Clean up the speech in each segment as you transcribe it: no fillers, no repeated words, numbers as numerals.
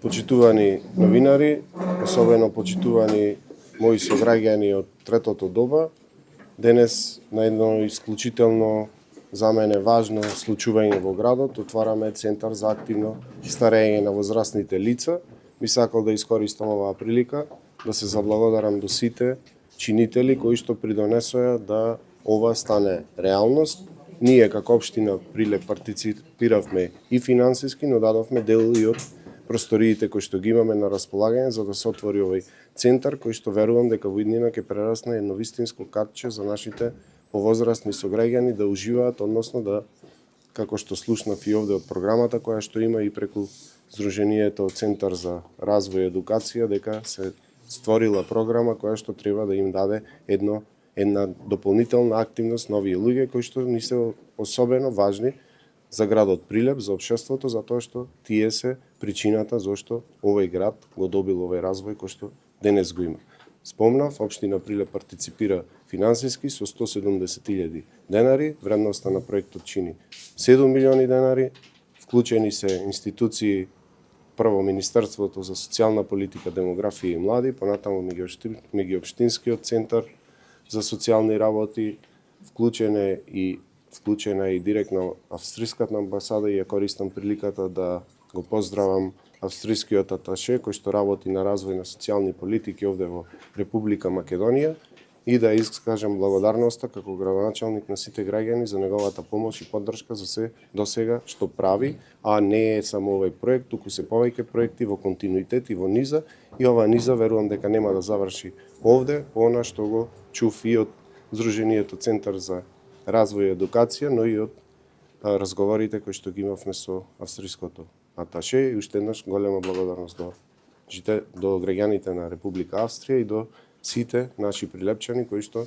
Почитувани новинари, особено почитувани мои сограѓани од третото доба, денес на едно исклучително за мене важно случување во градот отвараме центар за активно старење на возрастните лица. Би сакал да искористам оваа прилика да се заблагодарам до сите чинители кои што придонесоа да ова стане реалност. Ние како општина Прилеп партиципиравме и финансиски, но дадовме дел и од просториите кои што ги имаме на располагање за да се отвори овој центар кој што верувам дека во иднина ќе прерасне едно вистинско катче за нашите повозрастни сограѓани да уживаат, односно да, како што слушнав и овде од програмата која што има и преку Сдруженијето Центар за развој и едукација, дека се створила програма која што треба да им даде една дополнителна активност на овие луѓе кои што ни се особено важни за градот Прилеп, за општеството, затоа што тие се причината зашто овој град го добил овој развој кој што денес го има. Спомнав, општина Прилеп партиципира финансиски со 170.000 денари, вредноста на проектот чини 7 милиони денари, вклучени се институции, прво Министерството за социјална политика, демографија и млади, понатаму меѓуопштинскиот центар за социјални работи, вклучена и директно австриската амбасада и ја користам приликата да го поздравам австрискиот аташе кој што работи на развој на социјални политики овде во Република Македонија и да искажам благодарноста како градоначалник на сите граѓани за неговата помош и поддршка за се досега што прави, а не е само овој проект, туку се повеќе проекти во континуитет и во низа, и ова низа верувам дека нема да заврши овде, по она што го чув и од Сдруженијето Центар за развој и едукација, но и од разговорите кои што ги имавме со австриското аташе и уште еднаш голема благодарност до граѓаните на Република Австрија и до сите наши прилепчани кои што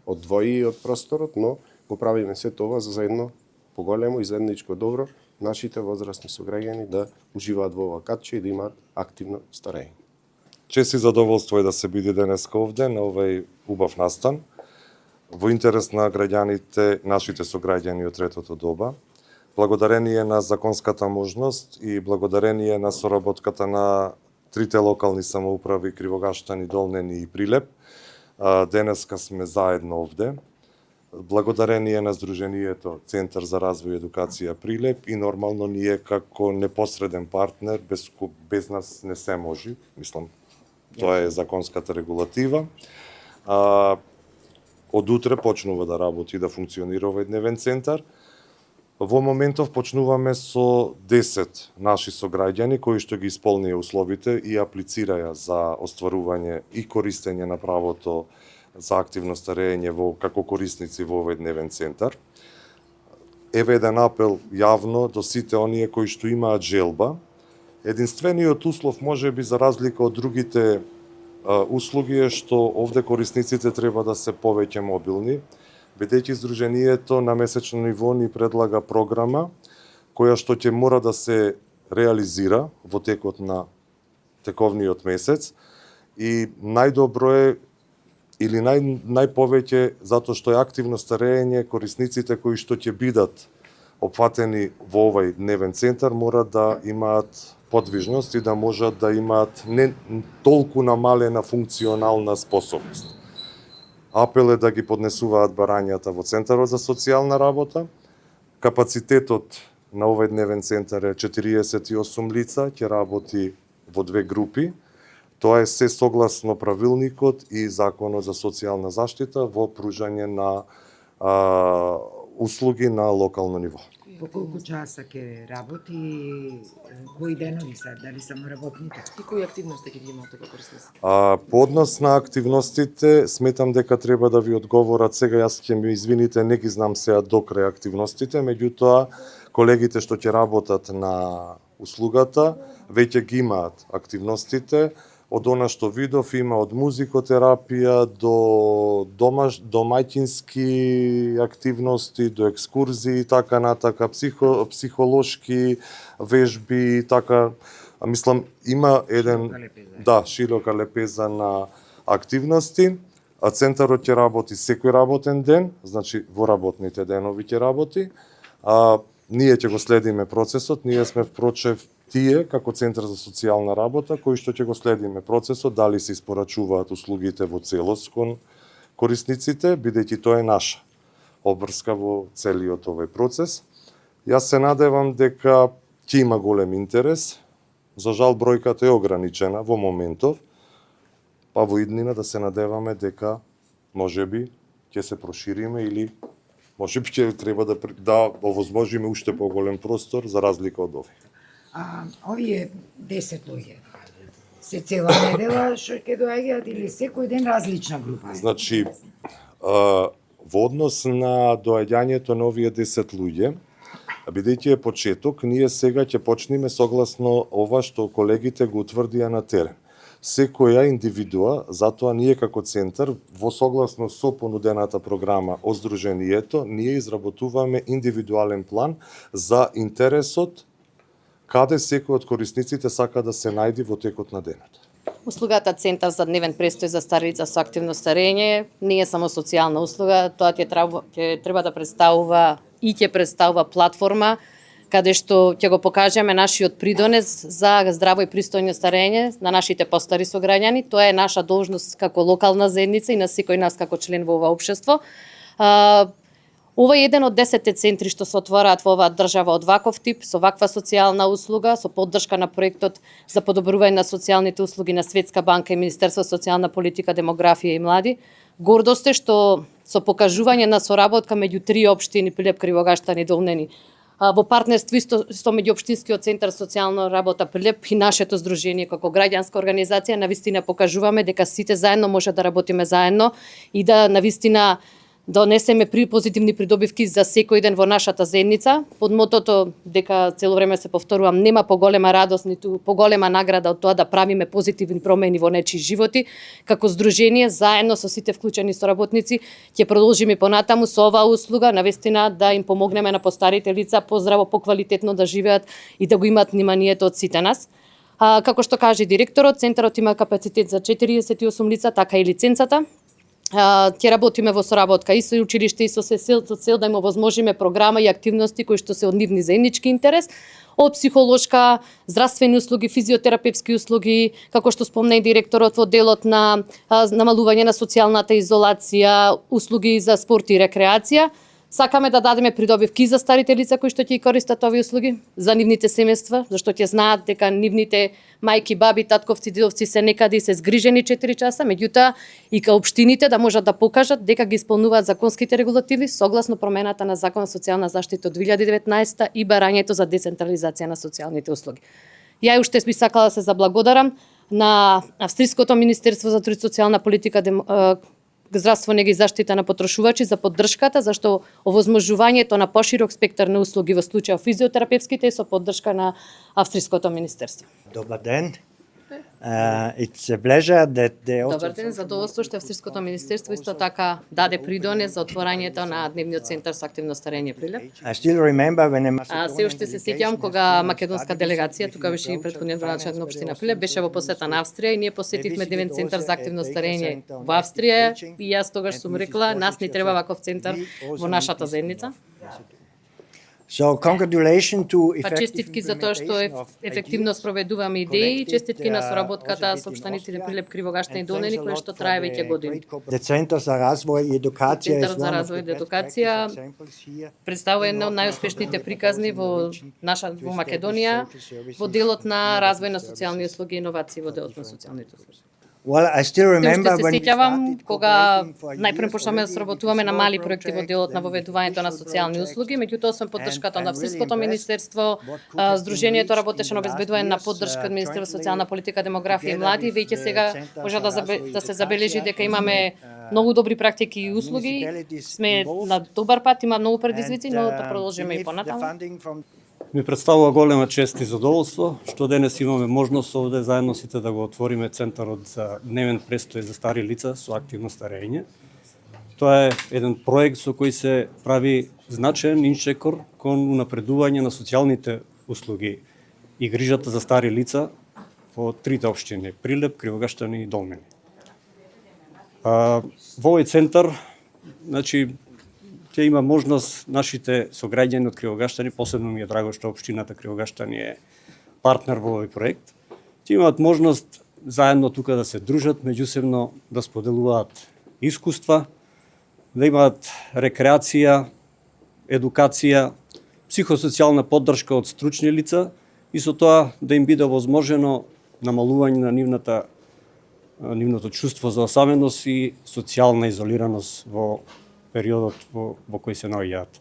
одвои од просторот, но го правиме се тоа за едно поголемо и заедничко добро нашите возрастни сограѓани да уживаат во ова катче и да имаат активно старење. Чест и задоволство е да се биде денеска овде на овој убав настан во интерес на граѓаните, нашите сограѓани од третото доба. Благодарение на законската можност и благодарение на соработката на трите локални самоуправи Кривогаштани, Долнени и Прилеп, денеска сме заедно овде. Благодарение на Сдруженијето Центар за развој и едукација Прилеп и нормално ние како непосреден партнер без нас не се може, мислам, тоа е законската регулатива. Од утре почнува да работи и да функционира овој дневен центар. Во моментов почнуваме со 10 наши сограѓани кои што ги исполнија условите и аплицираја за остварување и користење на правото за активно старење како корисници во овој дневен центар. Еве еден апел јавно до сите оние кои што имаат желба. Единствениот услов можеби за разлика од другите услуги е што овде корисниците треба да се повеќе мобилни, бидејќи Сдруженијето на месечно ниво ни предлага програма која што ќе мора да се реализира во текот на тековниот месец и најдобро е или најповеќе затоа што е активно старење, корисниците кои што ќе бидат опфатени во овој дневен центар мора да имаат подвижност и да можат да имаат не толку намалена функционална способност. Апел е да ги поднесуваат барањата во Центарот за социјална работа. Капацитетот на овој дневен центар е 48 лица, ќе работи во две групи. Тоа е се согласно правилникот и Законот за социјална заштита во пружање на услуги на локално ниво. По колку часа ќе работи и кои денови се, дали само работните? И кои активности ќе ги имате како корисници? По однос на активностите, сметам дека треба да ви одговорат сега, јас ќе ми извините, не ги знам сега до крај активностите, меѓутоа колегите што ќе работат на услугата веќе ги имаат активностите. Од она што видов има од музикотерапија до мајќински активности, до екскурзии, така натака, психолошки вежби, така, мислам, има широка лепеза на активности. Центарот ќе работи секој работен ден, значи во работните денови ќе работи. ние ќе го следиме процесот, ние сме впрочев тие како Центар за социјална работа кои што ќе го следиме процесот, дали се испорачуваат услугите во целост кон корисниците, бидејќи тоа е наша обврска во целиот овој процес. Јас се надевам дека ќе има голем интерес. За жал бројката е ограничена во моментов, па во иднина да се надеваме дека можеби ќе се прошириме или можеби ќе треба да овозможиме уште поголем простор за разлика од овој. Овие 10 луѓе се цела недела што ќе доаѓаат или секој ден различна група? Значи, во однос на доаѓањето на овие 10 луѓе, бидејќи е почеток, ние сега ќе почнеме согласно ова што колегите го утврдија на терен. Секоја индивидуа, затоа ние како центар, во согласно со понудената програма од Сдруженијето, ние изработуваме индивидуален план за интересот каде секој од корисниците сака да се најди во текот на денот. Услугата Центар за дневен престој за стари лица со активно старење не е само социјална услуга, тоа ќе треба да представува и ќе представува платформа каде што ќе го покажеме нашиот придонес за здраво и пристојно старење на нашите постари сограѓани. Тоа е наша должност како локална заедница и на секој нас како член во ова општество. Ова е еден од 10 центри што се отвораат во оваа држава од ваков тип, со ваква социјална услуга, со поддршка на проектот за подобрување на социјалните услуги на Светска банка и Министерство за социјална политика, демографија и млади. Гордост е што со покажување на соработка меѓу 3 општини Прилеп, Кривогаштан и Долнени, во партнерство исто меѓу општинскиот центар социјална работа Прилеп и нашето здружение како граѓанска организација, навистина покажуваме дека сите заедно може да работиме заедно и да навистина донесеме позитивни придобивки за секој ден во нашата заедница, под мотото дека цело време се повторувам, нема поголема радост, ниту поголема награда од тоа да правиме позитивни промени во нечии животи. Како здружение, заедно со сите вклучени соработници, ќе продолжиме понатаму со оваа услуга, навистина да им помогнеме на постарите лица поздраво, поквалитетно да живеат и да го имаат вниманието од сите нас. Како што каже директорот, центарот има капацитет за 48 лица, така и лиценцата. Ќе работиме во соработка и со училиште и со цел да им овозможиме програма и активности кои што се од нивни заеднички интерес, од психолошка, здравствени услуги, физиотерапевски услуги, како што спомна и директорот во делот на намалување на социјалната изолација, услуги за спорт и рекреација. Сакаме да дадеме придобивки за старите лица кои што ќе користат овие услуги, за нивните семејства, зашто ќе знаат дека нивните мајки, баби, татковци, дедовци се некаде и се згрижени 4 часа, меѓутоа и кај општините да можат да покажат дека ги исполнуваат законските регулативи согласно промената на Закон за социјална заштита од 2019 и барањето за децентрализација на социјалните услуги. Ја уште би сакала да се заблагодарам на Австриското Министерство за труд и социјална политика, здравство, нега и заштита на потрошувачи за поддршката, зашто овозможувањето на поширок спектар на услуги во случај физиотерапевските со поддршка на Австриското Министерство. Добар ден. It's a pleasure that the Добар ден, задоволство што Австриското Министерство исто така даде придонес за отворањето на дневниот центар со активно старење Прилеп. I still remember when a Се уште се сеќавам кога македонска делегација, тука беше и претходниот градоначелник на општина Прилеп, беше во посета на Австрија и ние посетивме дневен центар за активно старење во Австрија и јас тогаш сум рекла, нас ни треба ваков центар во нашата заедница. So congratulations to Па честитки за тоа што ефективно спроведуваме идеи, честитки на соработката со општините Прилеп, Кривогаштан и Долнени, која што трае веќе години. The Center за развој и едукација Центарот за развој и едукација представува една од најуспешните приказни во Македонија во делот на развој на социјални услуги и иновации во делот на социјалните услуги. Well, I still remember Уште се сеќавам кога најпрво почнавме да сработуваме на мали проекти во делот на воведувањето на социјални услуги, меѓутоа со поддршката на Австриското Министерство, Сдруженијето работеше на обезбедување на поддршка од Министерство за социјална политика, демографија и млади. Веќе сега може да се забележи дека имаме многу добри практики и услуги. Сме на добар пат, има многу предизвици, но да продолжиме и понатаму. Ми представува голема чест и задоволство што денес имаме можност овде заедно сите да го отвориме Центарот за дневен престој за стари лица со активно старење. Тоа е еден проект со кој се прави значаен инчекор кон унапредување на социјалните услуги и грижата за стари лица во трите општини Прилеп, Кривогаштан и Долнени. Во овој центар, значи, ќе има можност нашите сограѓани од Кривогаштани, посебно ми е драго што општината Кривогаштани е партнер во овој проект, ќе имаат можност заедно тука да се дружат, меѓусебно да споделуваат искуства, да имаат рекреација, едукација, психосоцијална поддршка од стручни лица и со тоа да им биде возможено намалување на нивното чувство за осаменост и социјална изолираност во периодот во кој се наоѓаат.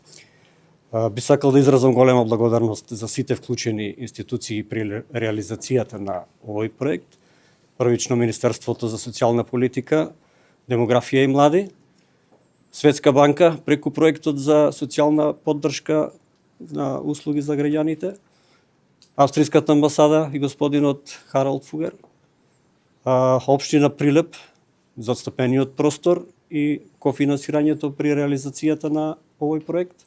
Би сакал да изразам голема благодарност за сите вклучени институции при реализацијата на овој проект. Првично Министерството за социјална политика, демографија и млади, Светска банка преку проектот за социјална поддршка на услуги за граѓаните, Австриската амбасада и господинот Харалд Фугер, општина Прилеп за отстапениот простор и кофинансирањето при реализацијата на овој проект.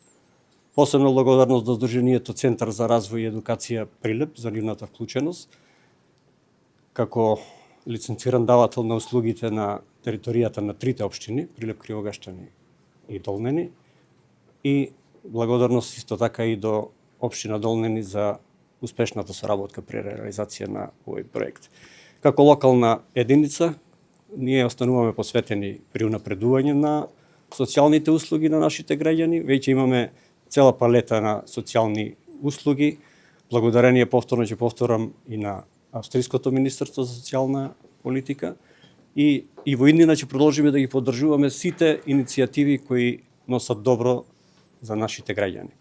Посебно благодарност до Сдруженијето Центар за развој и едукација Прилеп за нивната вклученост како лиценциран давател на услугите на територијата на трите општини, Прилеп, Кривогаштани и Долнени, и благодарност исто така и до општина Долнени за успешната соработка при реализација на овој проект. Како локална единица, ние остануваме посветени при унапредување на социјалните услуги на нашите граѓани. Веќе имаме цела палета на социјални услуги, благодарение повторно ќе повторам и на Австриското Министерство за социјална политика и во иднина ќе продолжиме да ги поддржуваме сите иницијативи кои носат добро за нашите граѓани.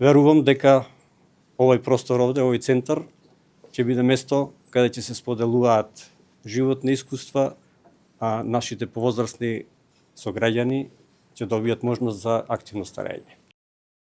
Верувам дека овој простор овде, овој центар, ќе биде место каде ќе се споделуваат животни искуства, а нашите повозрасни сограѓани ќе добијат можност за активно старење.